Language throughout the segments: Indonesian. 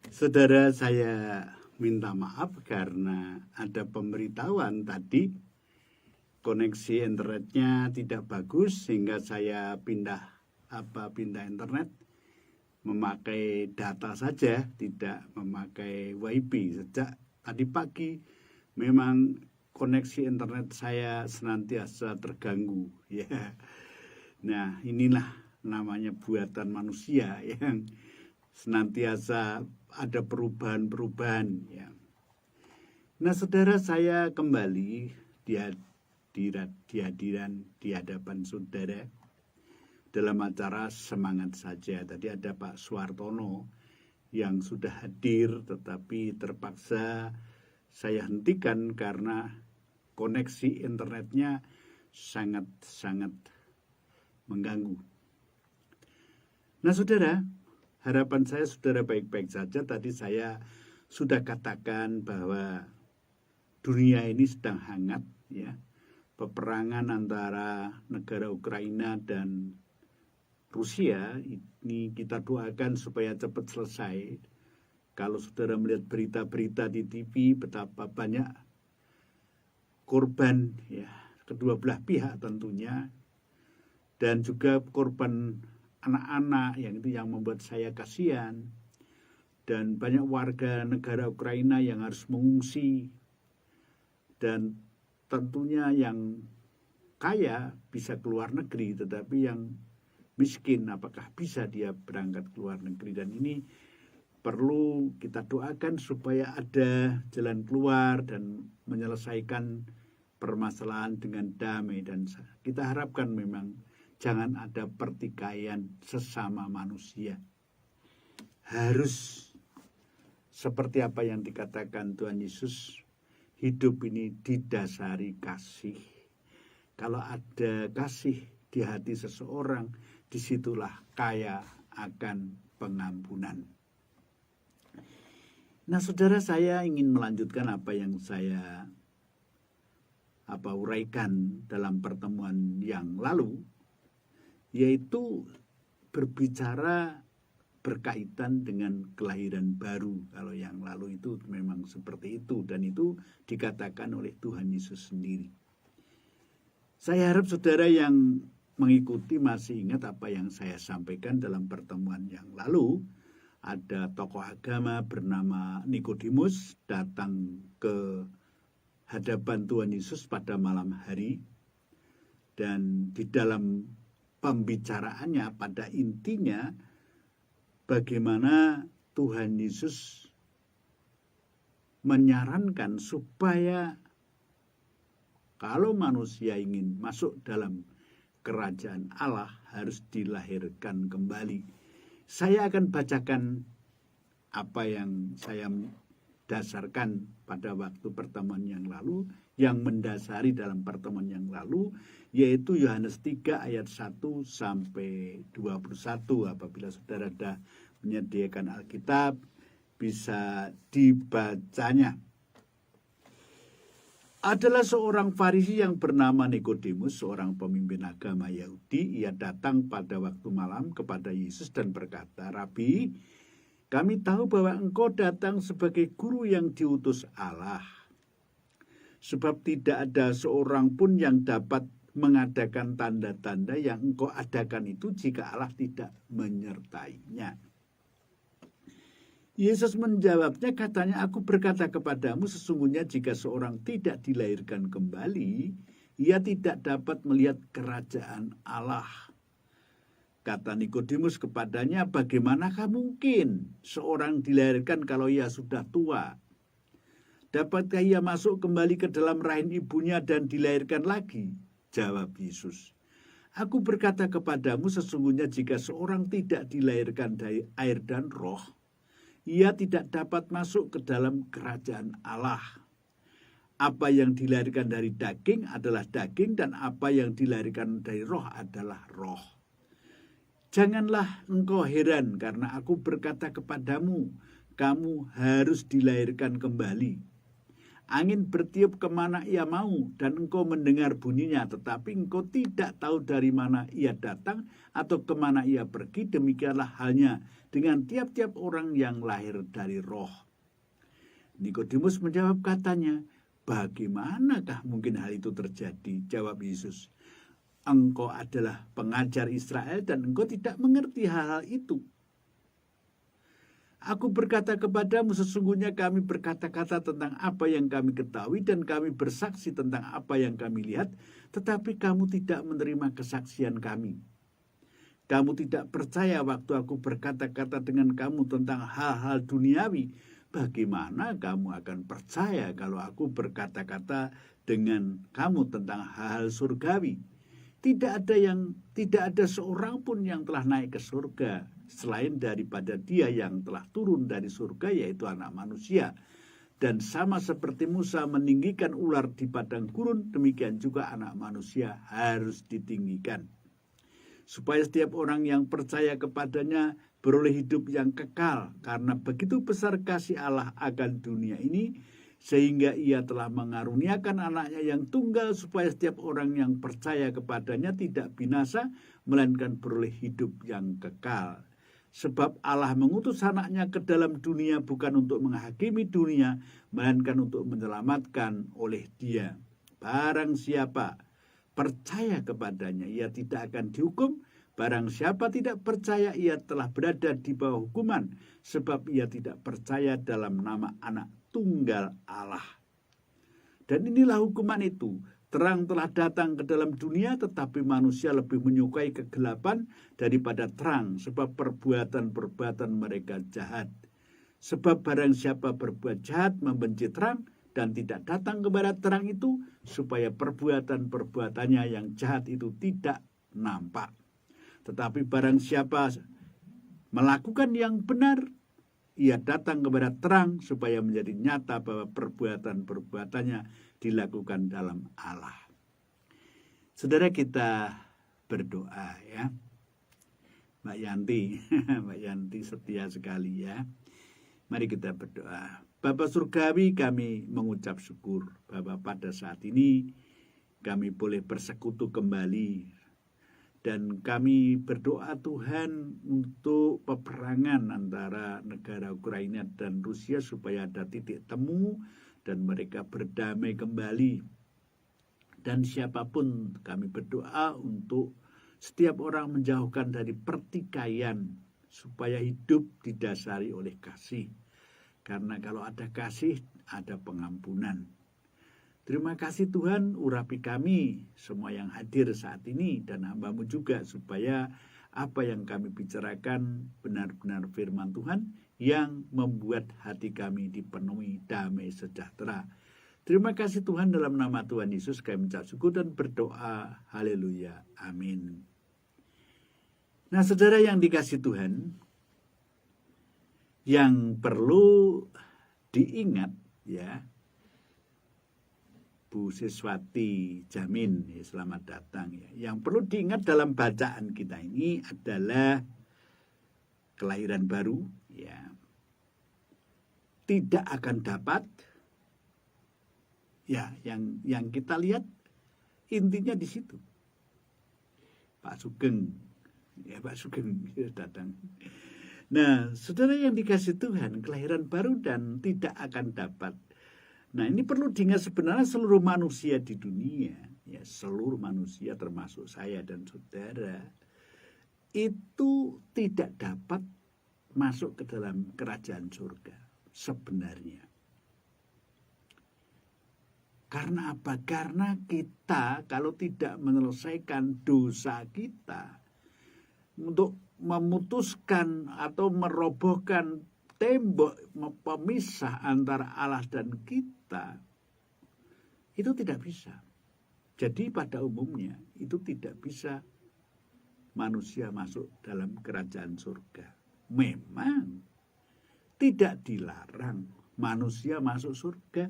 Saudara, saya minta maaf karena ada pemberitahuan tadi koneksi internetnya tidak bagus sehingga saya pindah internet memakai data saja, tidak memakai WiFi. Sejak tadi pagi memang koneksi internet saya senantiasa terganggu ya. Nah, inilah namanya buatan manusia yang senantiasa ada perubahan-perubahan ya. Nah, saudara, saya kembali di hadapan saudara dalam acara Semangat Saja. Tadi ada Pak Suartono yang sudah hadir, tetapi terpaksa saya hentikan karena koneksi internetnya sangat-sangat mengganggu. Nah, saudara, harapan saya saudara baik-baik saja. Tadi saya sudah katakan bahwa dunia ini sedang hangat ya. Peperangan antara negara Ukraina dan Rusia ini kita doakan supaya cepat selesai. Kalau saudara melihat berita-berita di TV betapa banyak korban ya, kedua belah pihak tentunya, dan juga korban anak-anak yang membuat saya kasihan, dan banyak warga negara Ukraina yang harus mengungsi, dan tentunya yang kaya bisa keluar negeri, tetapi yang miskin apakah bisa dia berangkat ke luar negeri. Dan ini perlu kita doakan supaya ada jalan keluar dan menyelesaikan permasalahan dengan damai. Dan kita harapkan memang jangan ada pertikaian sesama manusia. Harus seperti apa yang dikatakan Tuhan Yesus, hidup ini didasari kasih. Kalau ada kasih di hati seseorang, disitulah kaya akan pengampunan. Nah, saudara, saya ingin melanjutkan apa yang saya uraikan dalam pertemuan yang lalu, yaitu berbicara berkaitan dengan kelahiran baru. Kalau yang lalu itu memang seperti itu, dan itu dikatakan oleh Tuhan Yesus sendiri. Saya harap saudara yang mengikuti masih ingat apa yang saya sampaikan dalam pertemuan yang lalu. Ada tokoh agama bernama Nikodemus datang ke hadapan Tuhan Yesus pada malam hari, dan di dalam pembicaraannya pada intinya bagaimana Tuhan Yesus menyarankan supaya kalau manusia ingin masuk dalam kerajaan Allah harus dilahirkan kembali. Saya akan bacakan apa yang saya dasarkan pada waktu pertemuan yang lalu, yang mendasari dalam pertemuan yang lalu, yaitu Yohanes 3 ayat 1 sampai 21. Apabila saudara sudah menyediakan Alkitab, bisa dibacanya. Adalah seorang Farisi yang bernama Nikodemus, seorang pemimpin agama Yahudi. Ia datang pada waktu malam kepada Yesus dan berkata, "Rabi, kami tahu bahwa engkau datang sebagai guru yang diutus Allah. Sebab tidak ada seorang pun yang dapat mengadakan tanda-tanda yang engkau adakan itu jika Allah tidak menyertainya." Yesus menjawabnya, katanya, "Aku berkata kepadamu, sesungguhnya jika seorang tidak dilahirkan kembali, ia tidak dapat melihat kerajaan Allah." Kata Nikodemus kepadanya, "Bagaimanakah mungkin seorang dilahirkan kalau ia sudah tua? Dapatkah ia masuk kembali ke dalam rahim ibunya dan dilahirkan lagi?" Jawab Yesus, "Aku berkata kepadamu, sesungguhnya jika seorang tidak dilahirkan dari air dan roh, ia tidak dapat masuk ke dalam kerajaan Allah. Apa yang dilahirkan dari daging adalah daging, dan apa yang dilahirkan dari roh adalah roh. Janganlah engkau heran karena aku berkata kepadamu, kamu harus dilahirkan kembali. Angin bertiup kemana ia mau, dan engkau mendengar bunyinya, tetapi engkau tidak tahu dari mana ia datang atau kemana ia pergi. Demikianlah halnya dengan tiap-tiap orang yang lahir dari roh. Nikodemus menjawab katanya, bagaimanakah mungkin hal itu terjadi? Jawab Yesus, engkau adalah pengajar Israel dan engkau tidak mengerti hal-hal itu. Aku berkata kepadamu, sesungguhnya kami berkata-kata tentang apa yang kami ketahui dan kami bersaksi tentang apa yang kami lihat, tetapi kamu tidak menerima kesaksian kami. Kamu tidak percaya waktu aku berkata-kata dengan kamu tentang hal-hal duniawi. Bagaimana kamu akan percaya kalau aku berkata-kata dengan kamu tentang hal-hal surgawi? Tidak ada seorang pun yang telah naik ke surga selain daripada Dia yang telah turun dari surga, yaitu Anak Manusia. Dan sama seperti Musa meninggikan ular di padang gurun, demikian juga Anak Manusia harus ditinggikan, supaya setiap orang yang percaya kepadanya beroleh hidup yang kekal. Karena begitu besar kasih Allah akan dunia ini, sehingga ia telah mengaruniakan anaknya yang tunggal, supaya setiap orang yang percaya kepadanya tidak binasa, melainkan beroleh hidup yang kekal. Sebab Allah mengutus anaknya ke dalam dunia bukan untuk menghakimi dunia, melainkan untuk menyelamatkan oleh Dia. Barang siapa percaya kepadanya, ia tidak akan dihukum. Barang siapa tidak percaya, ia telah berada di bawah hukuman, sebab ia tidak percaya dalam nama Anak Tunggal Allah. Dan inilah hukuman itu, terang telah datang ke dalam dunia, tetapi manusia lebih menyukai kegelapan daripada terang, sebab perbuatan-perbuatan mereka jahat. Sebab barang siapa berbuat jahat membenci terang dan tidak datang kepada terang itu, supaya perbuatan-perbuatannya yang jahat itu tidak nampak. Tetapi barang siapa melakukan yang benar, ia datang kepada terang supaya menjadi nyata bahwa perbuatan-perbuatannya dilakukan dalam Allah. Saudara, kita berdoa ya. Mbak Yanti, Mbak Yanti setia sekali ya. Mari kita berdoa. Bapa Surgawi, kami mengucap syukur bahwa pada saat ini kami boleh bersekutu kembali. Dan kami berdoa Tuhan untuk peperangan antara negara Ukraina dan Rusia supaya ada titik temu dan mereka berdamai kembali. Dan siapapun kami berdoa untuk setiap orang menjauhkan dari pertikaian supaya hidup didasari oleh kasih. Karena kalau ada kasih, ada pengampunan. Terima kasih Tuhan, urapi kami semua yang hadir saat ini dan hamba-Mu juga, supaya apa yang kami bicarakan benar-benar firman Tuhan yang membuat hati kami dipenuhi damai sejahtera. Terima kasih Tuhan, dalam nama Tuhan Yesus kami mengucap syukur dan berdoa. Haleluya. Amin. Nah, saudara yang dikasih Tuhan, yang perlu diingat ya, Bu Siswati Jamin, ya, selamat datang ya. Yang perlu diingat dalam bacaan kita ini adalah kelahiran baru ya. Tidak akan dapat ya, yang kita lihat intinya di situ. Pak Sugeng ya, Pak Sugeng datang. Nah, saudara yang dikasih Tuhan, kelahiran baru dan tidak akan dapat. Nah, ini perlu diingat, sebenarnya seluruh manusia di dunia, ya seluruh manusia termasuk saya dan saudara, itu tidak dapat masuk ke dalam kerajaan surga sebenarnya. Karena apa? Karena kita kalau tidak menyelesaikan dosa kita untuk memutuskan atau merobohkan tembok pemisah antara Allah dan kita, itu tidak bisa. Jadi pada umumnya itu tidak bisa manusia masuk dalam kerajaan surga. Memang tidak dilarang manusia masuk surga,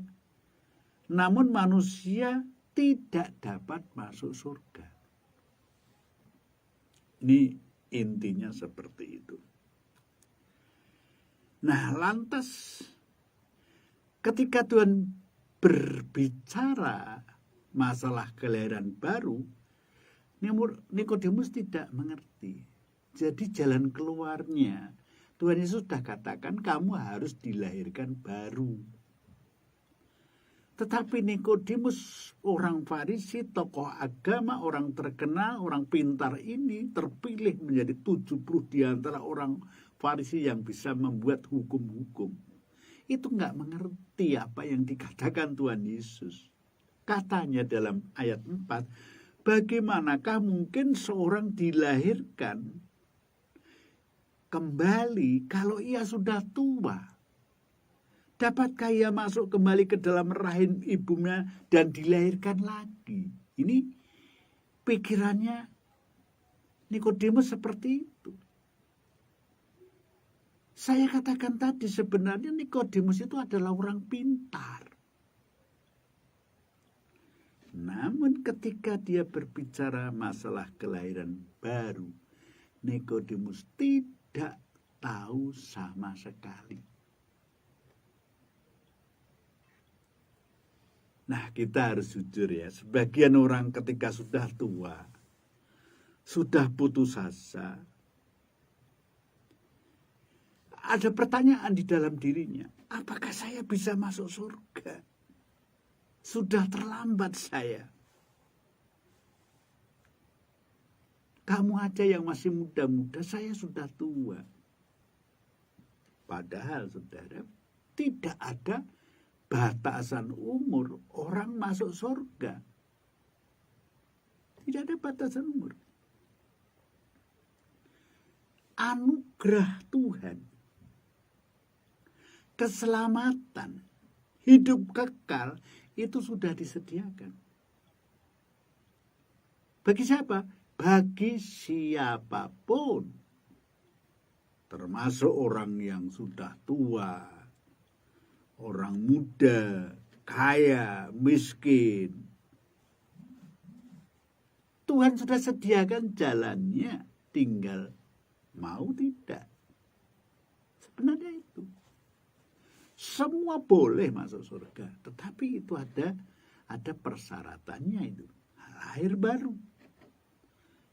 namun manusia tidak dapat masuk surga. Ini intinya seperti itu. Nah, lantas ketika Tuhan berbicara masalah kelahiran baru, Nikodemus tidak mengerti. Jadi jalan keluarnya, Tuhan Yesus sudah katakan kamu harus dilahirkan baru. Tetapi Nikodemus, orang Farisi, tokoh agama, orang terkenal, orang pintar ini terpilih menjadi 70 di antara orang Farisi yang bisa membuat hukum-hukum. Itu nggak mengerti apa yang dikatakan Tuhan Yesus. Katanya dalam ayat 4, bagaimanakah mungkin seorang dilahirkan kembali kalau ia sudah tua? Dapatkah ia masuk kembali ke dalam rahim ibunya dan dilahirkan lagi? Ini pikirannya Nikodemus seperti itu. Saya katakan tadi sebenarnya Nikodemus itu adalah orang pintar. Namun ketika dia berbicara masalah kelahiran baru, Nikodemus tidak tahu sama sekali. Nah, kita harus jujur ya, sebagian orang ketika sudah tua, sudah putus asa, ada pertanyaan di dalam dirinya, apakah saya bisa masuk surga? Sudah terlambat saya. Kamu aja yang masih muda-muda, saya sudah tua. Padahal, saudara, tidak ada batasan umur orang masuk surga. Tidak ada batasan umur. Anugerah Tuhan, keselamatan, hidup kekal, itu sudah disediakan. Bagi siapa? Bagi siapapun. Termasuk orang yang sudah tua, orang muda, kaya, miskin. Tuhan sudah sediakan jalannya, tinggal mau tidak. Sebenarnya itu. Semua boleh masuk surga, tetapi itu ada persyaratannya itu. Lahir baru.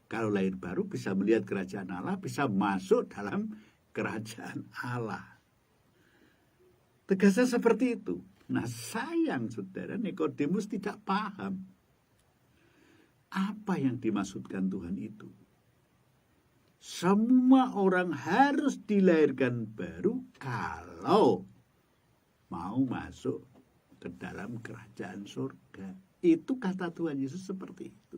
Kalau lahir baru bisa melihat kerajaan Allah, bisa masuk dalam kerajaan Allah. Tegasnya seperti itu. Nah, sayang saudara, Nikodemus tidak paham apa yang dimaksudkan Tuhan itu. Semua orang harus dilahirkan baru kalau mau masuk ke dalam kerajaan surga. Itu kata Tuhan Yesus seperti itu.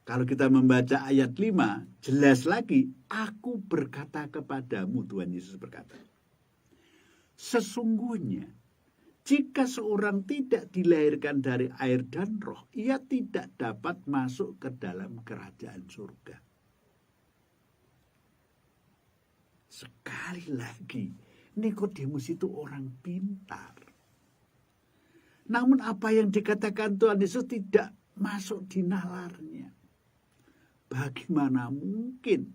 Kalau kita membaca ayat 5, jelas lagi, aku berkata kepadamu, Tuhan Yesus berkata, sesungguhnya jika seorang tidak dilahirkan dari air dan roh, ia tidak dapat masuk ke dalam kerajaan surga. Sekali lagi, Nikodemus itu orang pintar. Namun apa yang dikatakan Tuhan Yesus tidak masuk di nalarnya. Bagaimana mungkin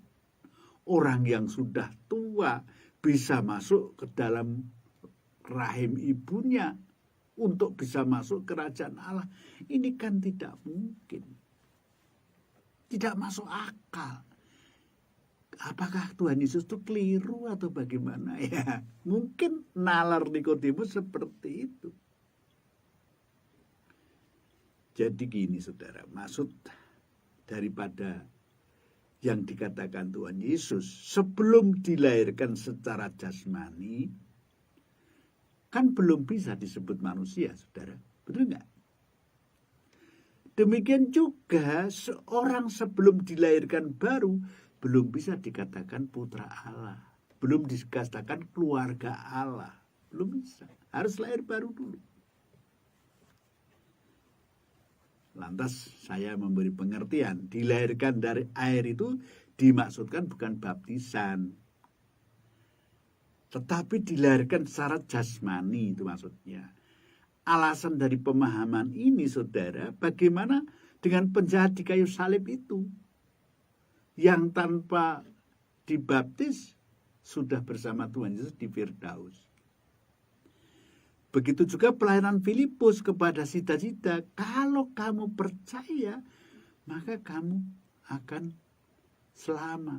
orang yang sudah tua bisa masuk ke dalam rahim ibunya untuk bisa masuk kerajaan Allah? Ini kan tidak mungkin. Tidak masuk akal. Apakah Tuhan Yesus itu keliru atau bagaimana? Ya, mungkin nalar Nikodemus seperti itu. Jadi gini saudara, maksud daripada yang dikatakan Tuhan Yesus sebelum dilahirkan secara jasmani, kan belum bisa disebut manusia, saudara. Betul nggak? Demikian juga seorang sebelum dilahirkan baru belum bisa dikatakan putra Allah. Belum dikatakan keluarga Allah. Belum bisa. Harus lahir baru dulu. Lantas saya memberi pengertian, dilahirkan dari air itu dimaksudkan bukan baptisan, tetapi dilahirkan secara jasmani, itu maksudnya. Alasan dari pemahaman ini, saudara, bagaimana dengan penjahat di kayu salib itu, yang tanpa dibaptis sudah bersama Tuhan Yesus di Firdaus. Begitu juga pelayanan Filipus kepada Sida-Sida. Kalau kamu percaya, maka kamu akan selamat.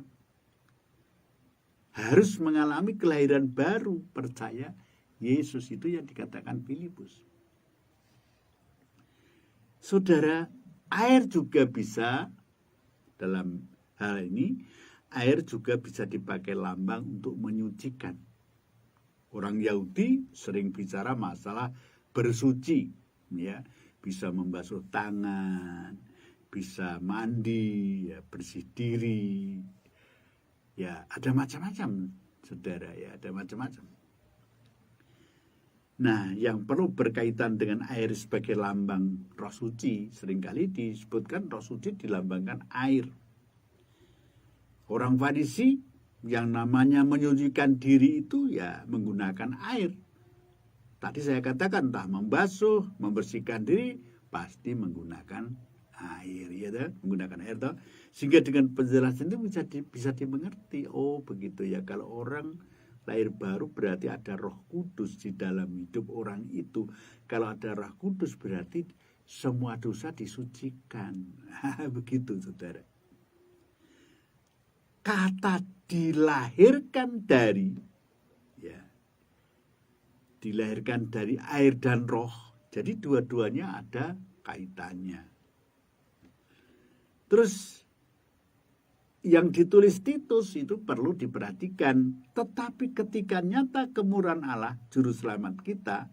Harus mengalami kelahiran baru. Percaya Yesus, itu yang dikatakan Filipus. Saudara, air juga bisa, dalam hal ini, air juga bisa dipakai lambang untuk menyucikan. Orang Yahudi sering bicara masalah bersuci, ya, bisa membasuh tangan, bisa mandi, ya, bersih diri, ya, ada macam-macam, saudara, ya, ada macam-macam. Nah, yang perlu berkaitan dengan air sebagai lambang roh suci, seringkali disebutkan roh suci dilambangkan air. Orang Farisi yang namanya menyucikan diri itu ya menggunakan air. Tadi saya katakan entah membasuh, membersihkan diri pasti menggunakan air, ya toh? Menggunakan air toh. Sehingga dengan penjelasan itu bisa dimengerti. Oh, begitu ya, kalau orang lahir baru berarti ada Roh Kudus di dalam hidup orang itu. Kalau ada Roh Kudus berarti semua dosa disucikan. Begitu, saudara. Kata dilahirkan dari, ya, dilahirkan dari air dan roh. Jadi dua-duanya ada kaitannya. Terus yang ditulis Titus itu perlu diperhatikan. Tetapi ketika nyata kemurahan Allah, Juru Selamat kita,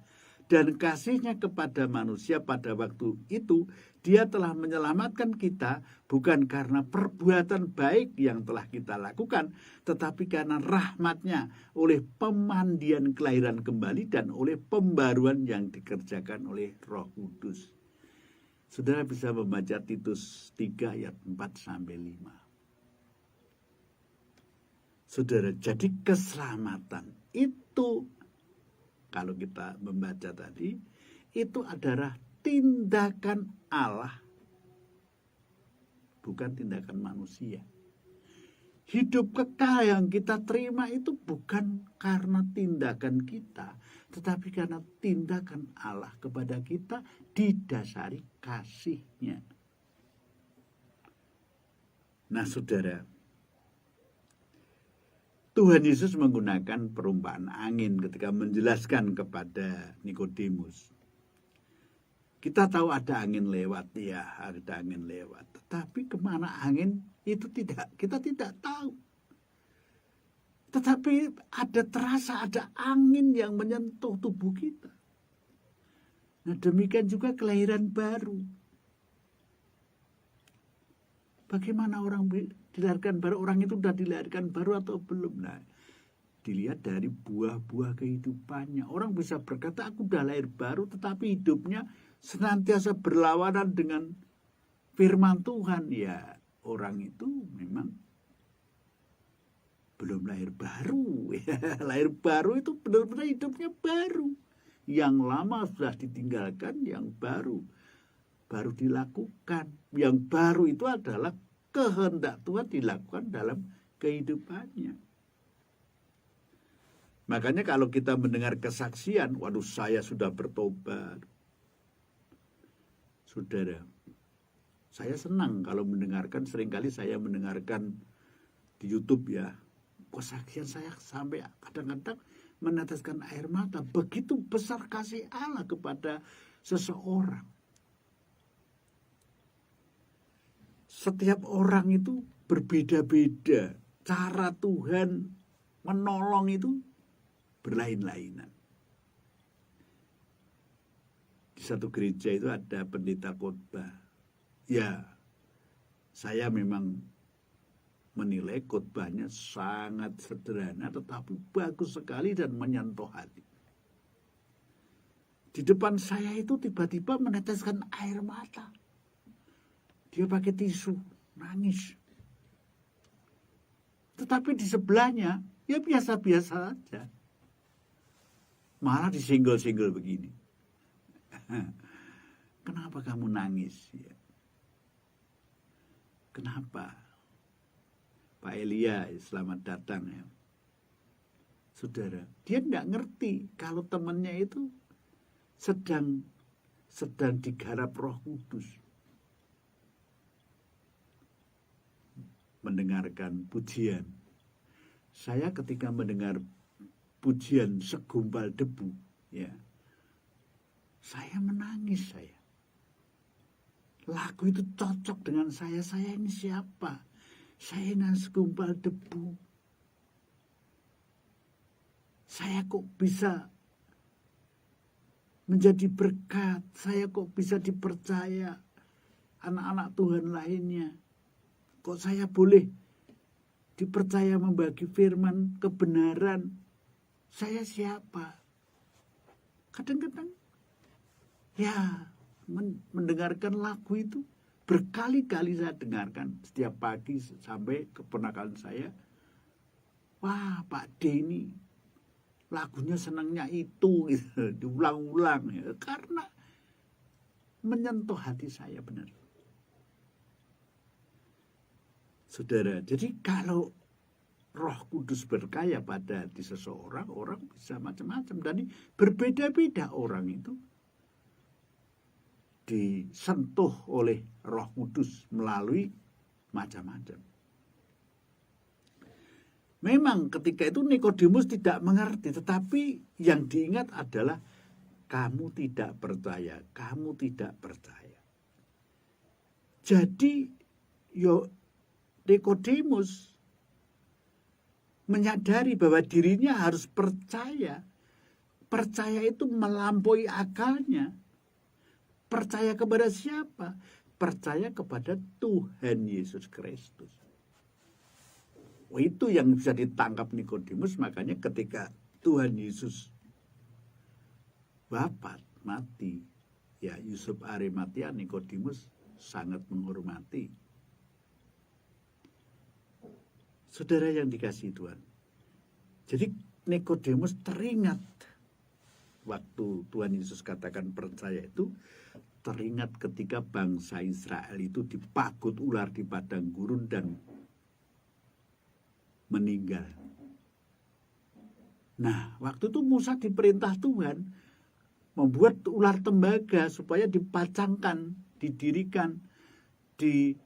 dan kasihnya kepada manusia pada waktu itu, Dia telah menyelamatkan kita bukan karena perbuatan baik yang telah kita lakukan, tetapi karena rahmat-Nya oleh pemandian kelahiran kembali dan oleh pembaruan yang dikerjakan oleh Roh Kudus. Saudara bisa membaca Titus 3 ayat 4-5. Saudara, jadi keselamatan itu, kalau kita membaca tadi, itu adalah tindakan Allah, bukan tindakan manusia. Hidup kekal yang kita terima itu bukan karena tindakan kita, tetapi karena tindakan Allah kepada kita didasari kasih-Nya. Nah, saudara, Tuhan Yesus menggunakan perumpamaan angin ketika menjelaskan kepada Nikodemus. Kita tahu ada angin lewat, ya, ada angin lewat. Tetapi kemana angin itu kita tidak tahu. Tetapi terasa ada angin yang menyentuh tubuh kita. Nah, demikian juga kelahiran baru. Bagaimana orang dilahirkan baru? Orang itu sudah dilahirkan baru atau belum? Nah, dilihat dari buah-buah kehidupannya. Orang bisa berkata, aku sudah lahir baru, tetapi hidupnya senantiasa berlawanan dengan firman Tuhan. Ya, orang itu memang belum lahir baru. Lahir baru itu benar-benar hidupnya baru. Yang lama sudah ditinggalkan, yang baru dilakukan. Yang baru itu adalah kehendak Tuhan dilakukan dalam kehidupannya. Makanya kalau kita mendengar kesaksian, waduh, saya sudah bertobat. Saudara, saya senang kalau mendengarkan, seringkali saya mendengarkan di YouTube, ya, kesaksian saya sampai kadang-kadang meneteskan air mata. Begitu besar kasih Allah kepada seseorang. Setiap orang itu berbeda-beda. Cara Tuhan menolong itu berlain-lainan. Di satu gereja itu ada pendeta khotbah. Ya, saya memang menilai khotbahnya sangat sederhana tetapi bagus sekali dan menyentuh hati. Di depan saya itu tiba-tiba meneteskan air mata. Dia pakai tisu, nangis. Tetapi di sebelahnya, ya biasa-biasa saja. Malah disinggol-singgol begini. Kenapa kamu nangis? Ya. Kenapa? Pak Elia, selamat datang, ya. Saudara, dia tidak ngerti kalau temannya itu sedang digarap Roh Kudus. Mendengarkan pujian. Saya ketika mendengar pujian segumpal debu, ya, saya menangis saya. Lagu itu cocok dengan saya. Saya ini siapa? Saya ini segumpal debu. Saya kok bisa menjadi berkat, saya kok bisa dipercaya anak-anak Tuhan lainnya. Kok saya boleh dipercaya membagi firman kebenaran? Saya siapa? Kadang-kadang ya mendengarkan lagu itu berkali-kali saya dengarkan setiap pagi sampai keponakan saya. Wah, Pak D ini lagunya senangnya itu gitu, diulang-ulang ya, karena menyentuh hati saya benar. Saudara, jadi kalau Roh Kudus berkarya pada hati seseorang, orang bisa macam-macam. Dan berbeda-beda orang itu disentuh oleh Roh Kudus melalui macam-macam. Memang ketika itu Nikodemus tidak mengerti, tetapi yang diingat adalah kamu tidak percaya, kamu tidak percaya. Jadi Nikodemus menyadari bahwa dirinya harus percaya. Percaya itu melampaui akalnya. Percaya kepada siapa? Percaya kepada Tuhan Yesus Kristus. Itu yang bisa ditangkap Nikodemus. Makanya ketika Tuhan Yesus wafat, mati, ya Yusuf Arimatia, Nikodemus sangat menghormati. Saudara yang dikasihi Tuhan. Jadi Nikodemus teringat waktu Tuhan Yesus katakan percaya itu, teringat ketika bangsa Israel itu dipagut ular di padang gurun dan meninggal. Nah, waktu itu Musa diperintah Tuhan membuat ular tembaga supaya dipacangkan, didirikan di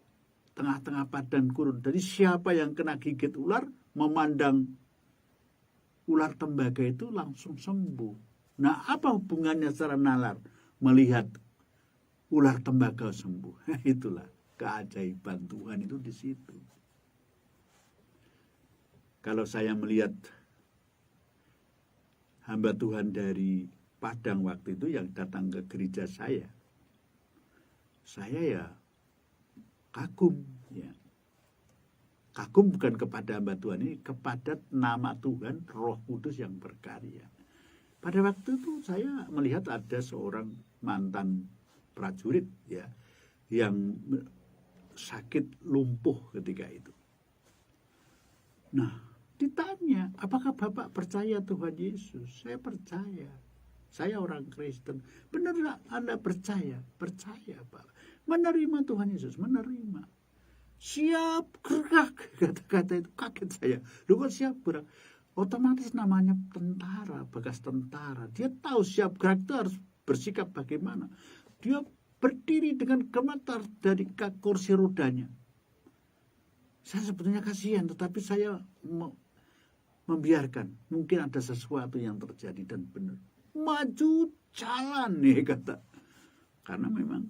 tengah-tengah padang gurun. Jadi siapa yang kena gigit ular, memandang ular tembaga itu langsung sembuh. Nah, apa hubungannya secara nalar melihat ular tembaga sembuh? Itulah keajaiban Tuhan itu di situ. Kalau saya melihat hamba Tuhan dari Padang waktu itu yang datang ke gereja saya ya kagum, ya. Kagum bukan kepada hamba Tuhan ini, kepada nama Tuhan, Roh Kudus yang berkarya. Pada waktu itu saya melihat ada seorang mantan prajurit, ya, yang sakit lumpuh ketika itu. Nah, ditanya, apakah Bapak percaya Tuhan Yesus? Saya percaya. Saya orang Kristen. Benar tak Anda percaya? Percaya, Pak. Menerima Tuhan Yesus, menerima. Siap gerak, kata-kata itu kaget saya. Lu kok siap gerak? Otomatis namanya tentara, bekas tentara. Dia tahu siap gerak itu harus bersikap bagaimana. Dia berdiri dengan gemetar dari kursi rodanya. Saya sebetulnya kasihan, tetapi saya membiarkan. Mungkin ada sesuatu yang terjadi dan benar. Maju jalan nih kata. Karena memang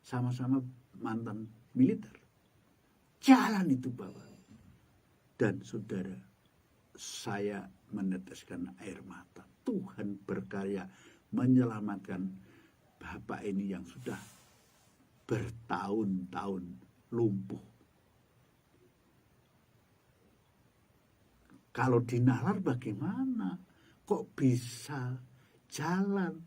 sama-sama mantan militer. Jalan itu Bapak. Dan saudara, saya meneteskan air mata. Tuhan berkarya menyelamatkan Bapak ini yang sudah bertahun-tahun lumpuh. Kalau dinalar bagaimana? Kok bisa jalan?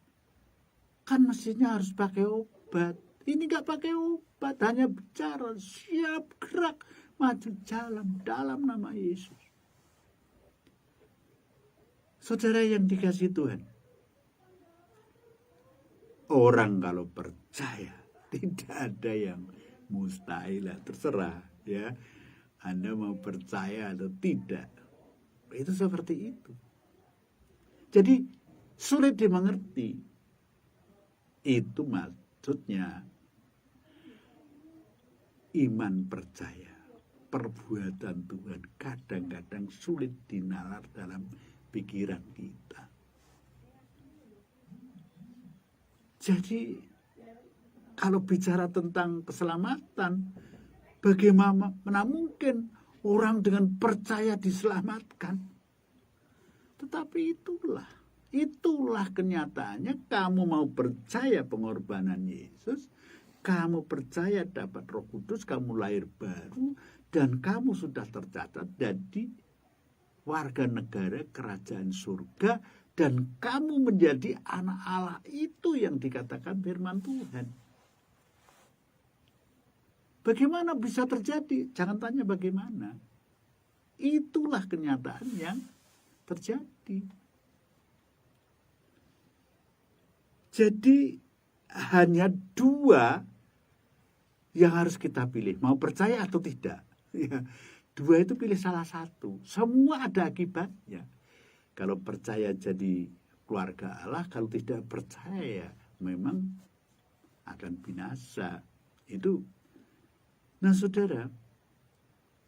Kan mestinya harus pakai obat. Ini gak pakai obat, hanya bicara, siap gerak, maju jalan dalam nama Yesus. Saudara yang dikasihi Tuhan, orang kalau percaya tidak ada yang mustahil, terserah ya. Anda mau percaya atau tidak. Itu seperti itu. Jadi sulit dimengerti. Itu maksudnya iman percaya, perbuatan Tuhan kadang-kadang sulit dinalar dalam pikiran kita. Jadi kalau bicara tentang keselamatan, bagaimana mungkin orang dengan percaya diselamatkan? Tetapi itulah kenyataannya. Kamu mau percaya pengorbanan Yesus, kamu percaya dapat Roh Kudus, kamu lahir baru, dan kamu sudah tercatat jadi warga negara kerajaan surga, dan kamu menjadi anak Allah. Itu yang dikatakan firman Tuhan. Bagaimana bisa terjadi? Jangan tanya bagaimana. Itulah kenyataan yang terjadi. Jadi hanya dua yang harus kita pilih, mau percaya atau tidak. Ya, dua itu pilih salah satu. Semua ada akibatnya. Kalau percaya jadi keluarga Allah, kalau tidak percaya memang akan binasa. Itu. Nah, saudara,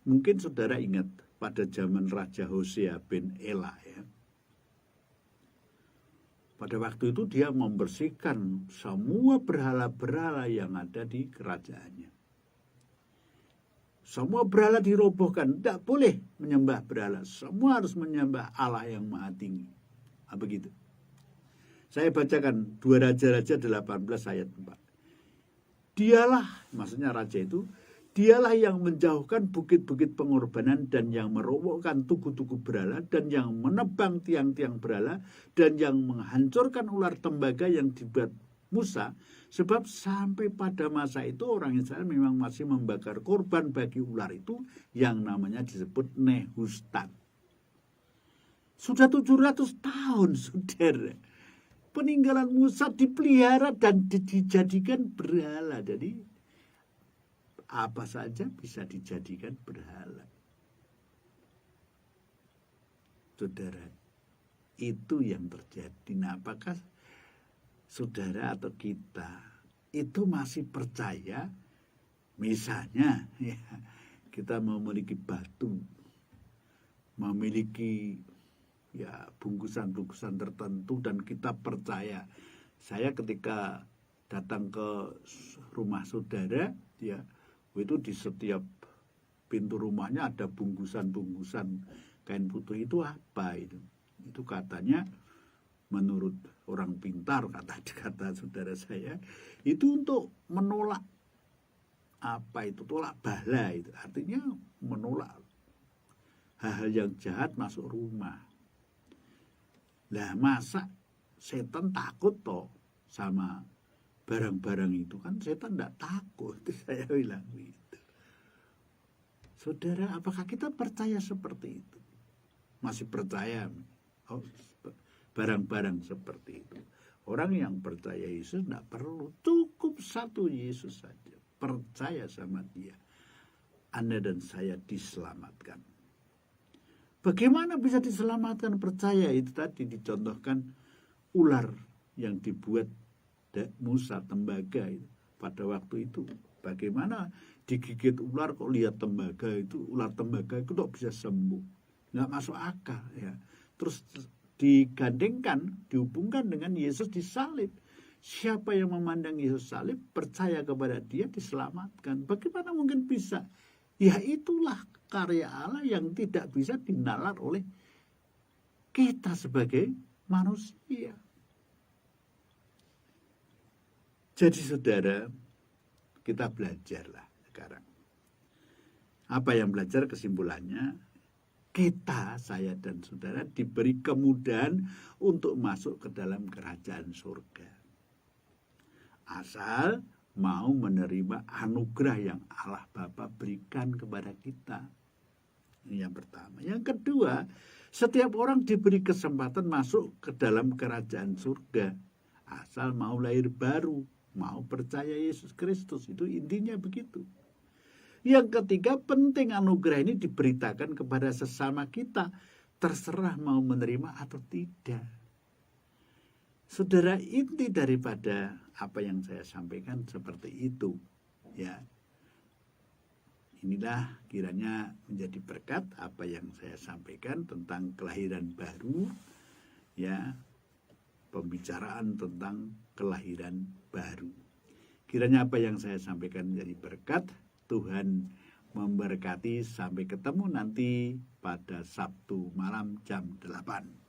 mungkin saudara ingat pada zaman Raja Hosea bin Ela, ya. Pada waktu itu dia membersihkan semua berhala-berhala yang ada di kerajaannya. Semua berhala dirobohkan, tidak boleh menyembah berhala. Semua harus menyembah Allah yang Maha Tinggi. Begitu. Saya bacakan 2 Raja-Raja 18 ayat 4. Dialah, maksudnya raja itu, dialah yang menjauhkan bukit-bukit pengorbanan dan yang merobohkan tugu-tugu berhala dan yang menebang tiang-tiang berhala dan yang menghancurkan ular tembaga yang dibuat Musa. Sebab sampai pada masa itu orang Israel memang masih membakar korban bagi ular itu yang namanya disebut Nehustan. Sudah 700 tahun, saudara. Peninggalan Musa dipelihara dan dijadikan berhala. Jadi apa saja bisa dijadikan berhala. Saudara, itu yang terjadi. Nah, apakah saudara atau kita itu masih percaya, misalnya ya, kita memiliki batu, memiliki ya bungkusan-bungkusan tertentu dan kita percaya. Saya ketika datang ke rumah saudara, ya, itu di setiap pintu rumahnya ada bungkusan-bungkusan kain putih. Itu apa itu? Itu katanya menurut orang pintar, kata saudara saya, itu untuk menolak apa itu, tolak bala itu. Artinya menolak hal-hal yang jahat masuk rumah. Lah masa setan takut toh sama barang-barang itu? Kan setan tidak takut. Saya bilang gitu. Saudara, apakah kita percaya seperti itu? Masih percaya barang-barang seperti itu? Orang yang percaya Yesus tidak perlu, cukup satu Yesus saja. Percaya sama dia, Anda dan saya diselamatkan. Bagaimana bisa diselamatkan? Percaya. Itu tadi dicontohkan ular yang dibuat Musa, tembaga itu pada waktu itu. Bagaimana digigit ular kok lihat tembaga itu, ular tembaga itu kok bisa sembuh? Nggak masuk akal, ya. Terus digandengkan, dihubungkan dengan Yesus disalib. Siapa yang memandang Yesus salib, percaya kepada dia, diselamatkan. Bagaimana mungkin bisa? Ya itulah karya Allah yang tidak bisa dinalar oleh kita sebagai manusia. Jadi saudara, kita belajarlah sekarang. Apa yang belajar? Kesimpulannya, kita, saya dan saudara diberi kemudahan untuk masuk ke dalam kerajaan surga. Asal mau menerima anugerah yang Allah Bapa berikan kepada kita. Ini yang pertama. Yang kedua, setiap orang diberi kesempatan masuk ke dalam kerajaan surga. Asal mau lahir baru, mau percaya Yesus Kristus. Itu intinya begitu. Yang ketiga, penting anugerah ini diberitakan kepada sesama kita. Terserah mau menerima atau tidak. Saudara, inti daripada apa yang saya sampaikan seperti itu, ya. Inilah kiranya menjadi berkat apa yang saya sampaikan tentang kelahiran baru, ya, pembicaraan tentang kelahiran baru. Kiranya apa yang saya sampaikan menjadi berkat. Tuhan memberkati. Sampai ketemu nanti pada Sabtu malam jam 8.